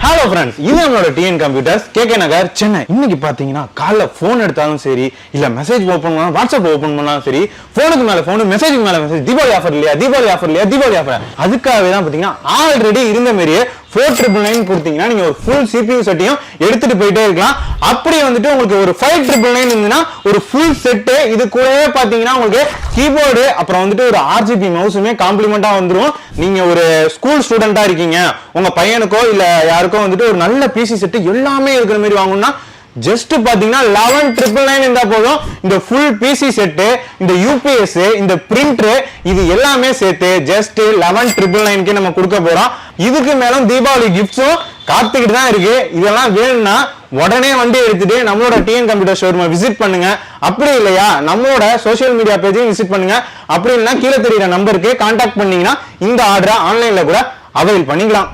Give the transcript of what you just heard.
Hello friends, இது நம்மளோட TN computers KK Nagar Chennai. இன்னைக்கு பாத்தீங்கன்னா காலைல போன் எடுத்தாலும் சரி, இல்ல மெசேஜ் ஓபன் பண்ணாலும் வாட்ஸ்அப் ஓபன் பண்ணாலும் சரி, போனுக்கு மேல போன், மெசேஜுக்கு மேல மெசேஜ், தீபாவளி ஆஃபர் இல்லையா, தீபாவளி ஆஃபர் இல்லையா, தீபாவளி ஆஃபர். அதுக்காகவே தான் பாத்தீங்கன்னா ஆல்ரெடி இருந்த மாதிரியே 4999 கொடுத்தீங்கன்னா நீங்க ஒரு ஃபுல் CPU செட்டையும் எடுத்துட்டு போயிட்டே இருக்கலாம். அப்படி வந்துட்டு உங்களுக்கு ஒரு 5999 இருந்துன்னா ஒரு ஃபுல் செட்டு, இது கூடவே பாத்தீங்கன்னா உங்களுக்கு கீபோர்டு, அப்புறம் வந்துட்டு ஒரு RGB மவுஸுமே காம்ப்ளிமெண்டா வந்துரும். நீங்க ஒரு ஸ்கூல் ஸ்டூடெண்டா இருக்கீங்க, உங்க பையனுக்கோ இல்ல யாருக்கோ வந்துட்டு ஒரு நல்ல PC செட்டு எல்லாமே இருக்கிற மாதிரி வாங்கணும்னா ஜஸ்ட் பாத்தீங்கன்னா 11999 இருந்தா போதும். இந்த ஃபுல் PC செட்டு, இந்த UPS, இந்த பிரிண்டர், இது எல்லாமே சேர்த்து ஜஸ்ட் 11999 நம்ம கொடுக்க போறோம். இதுக்கு மேலும் தீபாவளி கிஃப்ட்ஸும் காத்துக்கிட்டு தான் இருக்கு. இதெல்லாம் வேணும்னா உடனே வண்டி எடுத்துட்டு நம்மளோட டிஎன் கம்ப்யூட்டர் ஷோரூமை விசிட் பண்ணுங்க. அப்படி இல்லையா நம்மளோட சோஷியல் மீடியா பேஜையும் விசிட் பண்ணுங்க. அப்படி இல்லைன்னா கீழே தெரியுற நம்பருக்கு கான்டாக்ட் பண்ணீங்கன்னா இந்த ஆர்டரை ஆன்லைன்ல கூட அவைல் பண்ணிக்கலாம்.